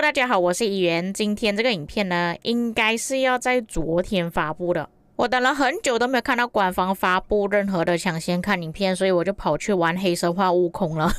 大家好，我是怡媛。今天这个影片呢，应该是要在昨天发布的。我等了很久都没有看到官方发布任何的抢先看影片，所以我就跑去玩黑神话悟空了。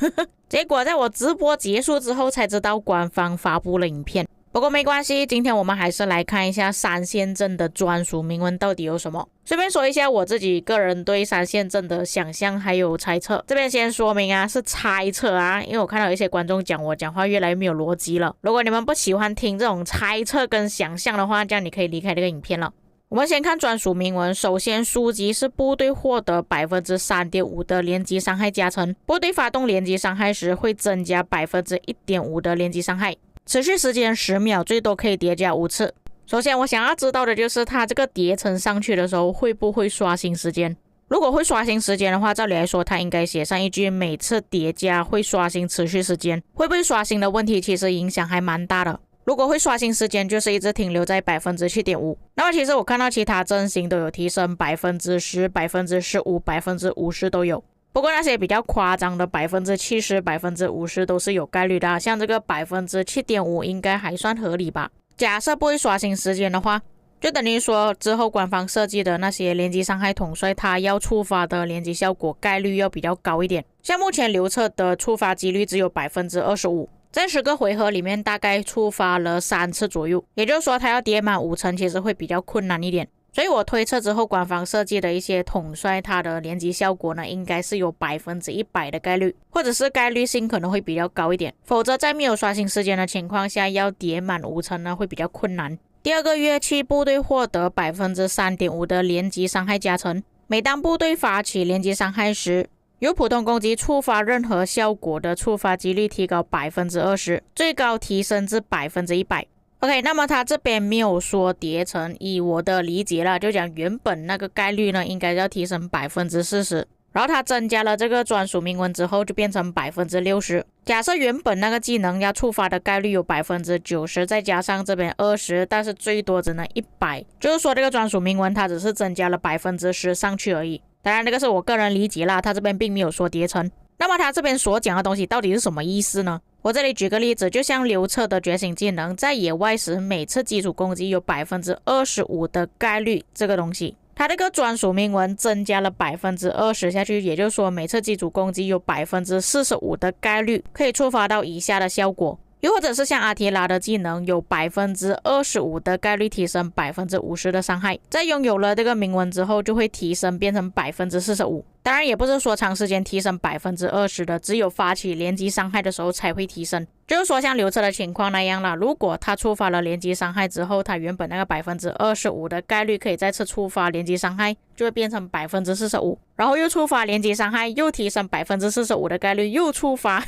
结果在我直播结束之后才知道官方发布了影片。不过没关系，今天我们还是来看一下三线阵的专属铭文到底有什么。顺便说一下我自己个人对三线阵的想象还有猜测。这边先说明啊，是猜测啊，因为我看到有一些观众讲我讲话越来越没有逻辑了。如果你们不喜欢听这种猜测跟想象的话，这样你可以离开这个影片了。我们先看专属铭文，首先书籍是部队获得 3.5% 的连击伤害加成，部队发动连击伤害时会增加 1.5% 的连击伤害，持续时间10秒，最多可以叠加5次。首先我想要知道的就是它这个叠层上去的时候会不会刷新时间。如果会刷新时间的话，照理来说它应该写上一句每次叠加会刷新持续时间。会不会刷新的问题其实影响还蛮大的。如果会刷新时间，就是一直停留在 7.5%。 那么其实我看到其他阵型都有提升 10%、15%、50% 都有。不过那些比较夸张的 70%、50% 都是有概率的，像这个 7.5% 应该还算合理吧。假设不会刷新时间的话，就等于说之后官方设计的那些连击伤害统帅，它要触发的连击效果概率要比较高一点。像目前刘彻的触发几率只有 25%， 在10个回合里面大概触发了3次左右，也就是说他要叠满5层其实会比较困难一点。所以我推测之后官方设计的一些统帅它的连击效果呢，应该是有 100% 的概率，或者是概率性可能会比较高一点，否则在没有刷新时间的情况下要叠满5层呢会比较困难。第二个乐器部队获得 3.5% 的连击伤害加成，每当部队发起连击伤害时，由普通攻击触发任何效果的触发几率提高 20%， 最高提升至 100%。OK， 那么他这边没有说叠层，以我的理解啦，就讲原本那个概率呢应该要提升 40%， 然后他增加了这个专属铭文之后就变成 60%。 假设原本那个技能要触发的概率有 90%， 再加上这边20%，但是最多只能100%，就是说这个专属铭文它只是增加了 10% 上去而已。当然这个是我个人理解啦，他这边并没有说叠层。那么他这边所讲的东西到底是什么意思呢？我这里举个例子，就像刘彻的觉醒技能在野外时每次基础攻击有 25% 的概率，这个东西它这个专属铭文增加了 20% 下去，也就是说每次基础攻击有 45% 的概率可以触发到以下的效果。又或者是像阿提拉的技能有 25% 的概率提升 50% 的伤害，在拥有了这个铭文之后就会提升变成 45%。 当然也不是说长时间提升 20% 的，只有发起连击伤害的时候才会提升。就是说像刘彻的情况那样啦，如果他触发了连击伤害之后，他原本那个 25% 的概率可以再次触发连击伤害，就会变成 45%， 然后又触发连击伤害，又提升 45% 的概率又触发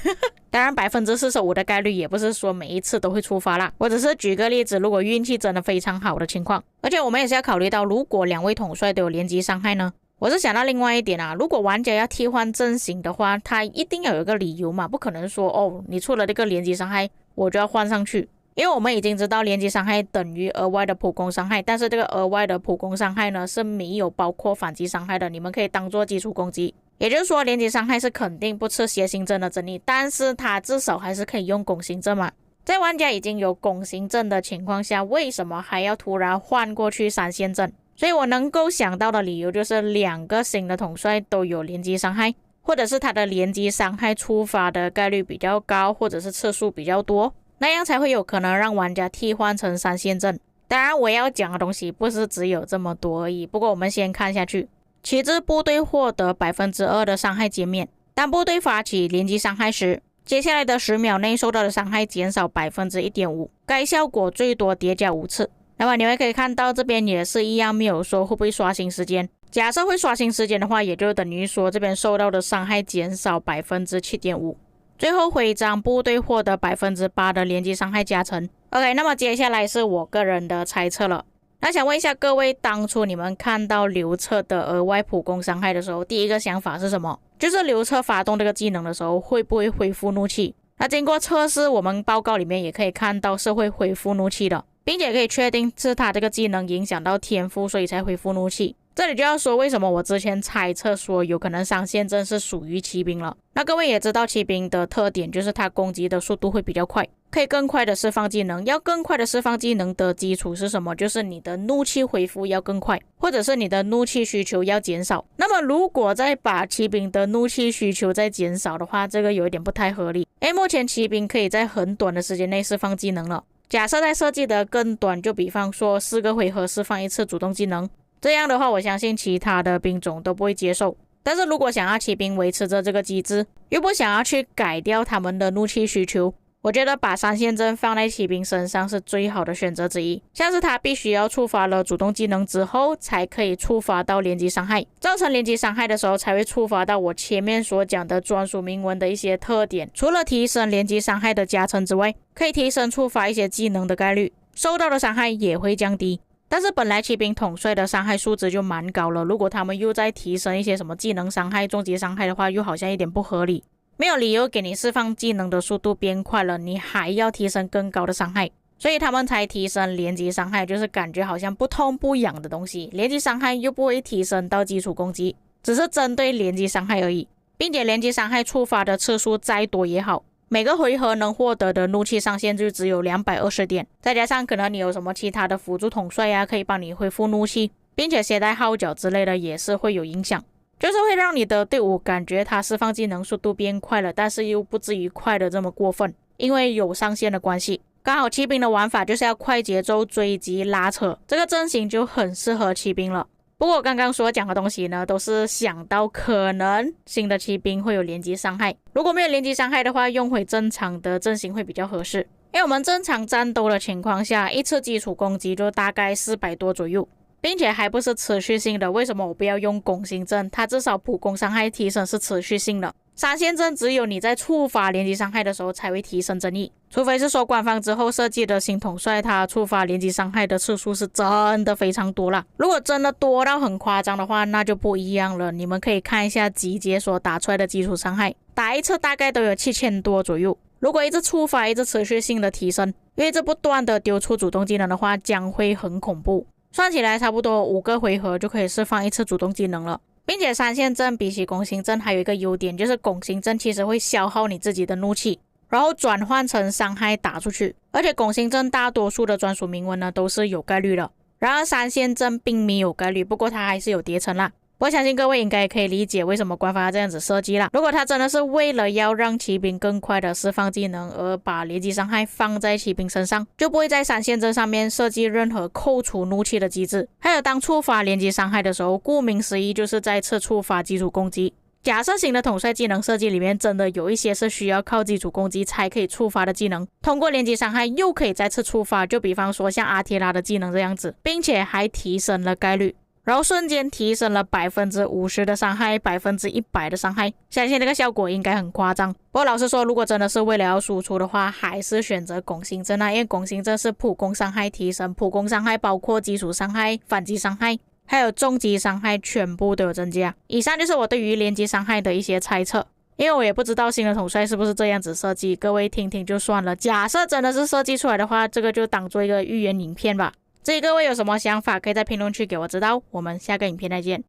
当然 45% 的概率也不是说每一次都会触发啦，我只是举个例子，如果运气真的非常好的情况。而且我们也是要考虑到，如果2位统帅都有连击伤害呢，我是想到另外一点啊，如果玩家要替换阵型的话，他一定要有一个理由嘛，不可能说哦，你出了这个连击伤害我就要换上去。因为我们已经知道连击伤害等于额外的普攻伤害，但是这个额外的普攻伤害呢是没有包括反击伤害的，你们可以当做基础攻击。也就是说连击伤害是肯定不吃楔形阵的整理，但是它至少还是可以用拱形阵嘛。在玩家已经有拱形阵的情况下，为什么还要突然换过去三线阵？所以我能够想到的理由就是2个新的统帅都有连击伤害，或者是他的连击伤害触发的概率比较高，或者是次数比较多，那样才会有可能让玩家替换成三线阵。当然我要讲的东西不是只有这么多而已，不过我们先看下去。旗帜部队获得 2% 的伤害减免，当部队发起连击伤害时，接下来的10秒内受到的伤害减少 1.5%， 该效果最多叠加5次。那么你们可以看到这边也是一样，没有说会不会刷新时间。假设会刷新时间的话，也就等于说这边受到的伤害减少 7.5%。 最后徽章部队获得 8% 的连击伤害加成。 OK， 那么接下来是我个人的猜测了。那想问一下各位，当初你们看到刘彻的额外普攻伤害的时候，第一个想法是什么？就是刘彻发动这个技能的时候会不会恢复怒气？那经过测试，我们报告里面也可以看到是会恢复怒气的，并且可以确定是他这个技能影响到天赋，所以才恢复怒气。这里就要说为什么我之前猜测说有可能上线阵是属于骑兵了。那各位也知道骑兵的特点就是它攻击的速度会比较快，可以更快的释放技能。要更快的释放技能的基础是什么？就是你的怒气恢复要更快，或者是你的怒气需求要减少。那么如果再把骑兵的怒气需求再减少的话，这个有一点不太合理。目前骑兵可以在很短的时间内释放技能了，假设在设计的更短，就比方说4个回合释放一次主动技能，这样的话我相信其他的兵种都不会接受。但是如果想要骑兵维持着这个机制，又不想要去改掉他们的怒气需求，我觉得把3线阵放在骑兵身上是最好的选择之一。像是他必须要触发了主动技能之后才可以触发到连击伤害，造成连击伤害的时候才会触发到我前面所讲的专属铭文的一些特点。除了提升连击伤害的加成之外，可以提升触发一些技能的概率，受到的伤害也会降低。但是本来骑兵统帅的伤害数值就蛮高了，如果他们又再提升一些什么技能伤害、终极伤害的话，又好像一点不合理。没有理由给你释放技能的速度变快了，你还要提升更高的伤害，所以他们才提升连击伤害，就是感觉好像不痛不痒的东西。连击伤害又不会提升到基础攻击，只是针对连击伤害而已，并且连击伤害触发的次数再多也好，每个回合能获得的怒气上限就只有220点，再加上可能你有什么其他的辅助统帅可以帮你恢复怒气，并且携带号角之类的也是会有影响，就是会让你的队伍感觉它释放技能速度变快了，但是又不至于快的这么过分，因为有上限的关系。刚好骑兵的玩法就是要快节奏追击拉扯，这个阵型就很适合骑兵了。不过我刚刚所讲的东西呢，都是想到可能新的骑兵会有连击伤害，如果没有连击伤害的话，用回正常的阵型会比较合适。因为我们正常战斗的情况下，一次基础攻击就大概400多左右，并且还不是持续性的。为什么我不要用拱形阵？它至少普攻伤害提升是持续性的。3线阵只有你在触发连击伤害的时候才会提升争议，除非是说官方之后设计的新统帅他触发连击伤害的次数是真的非常多了，如果真的多到很夸张的话，那就不一样了。你们可以看一下集结所打出来的基础伤害，打一次大概都有7000多左右。如果一直触发一直持续性的提升，一直不断的丢出主动技能的话，将会很恐怖。算起来差不多5个回合就可以释放一次主动技能了。并且3线阵比起拱形阵还有一个优点，就是拱形阵其实会消耗你自己的怒气，然后转换成伤害打出去，而且拱形阵大多数的专属铭文呢都是有概率的，然而3线阵并没有概率，不过它还是有叠层啦。我相信各位应该可以理解为什么官方要这样子设计啦。如果他真的是为了要让骑兵更快的释放技能而把连击伤害放在骑兵身上，就不会在3线阵上面设计任何扣除怒气的机制。还有当触发连击伤害的时候，顾名思义就是再次触发基础攻击。假设型的统帅技能设计里面真的有一些是需要靠基础攻击才可以触发的技能，通过连击伤害又可以再次触发，就比方说像阿提拉的技能这样子，并且还提升了概率，然后瞬间提升了50%的伤害，100%的伤害，相信那个效果应该很夸张。不过老实说，如果真的是为了要输出的话，还是选择拱形阵因为拱形阵是普攻伤害提升，普攻伤害包括基础伤害、反击伤害还有重击伤害全部都有增加。以上就是我对于连击伤害的一些猜测，因为我也不知道新的统帅是不是这样子设计，各位听听就算了。假设真的是设计出来的话，这个就当做一个预言影片吧。至于各位有什么想法，可以在评论区给我知道。我们下个影片再见。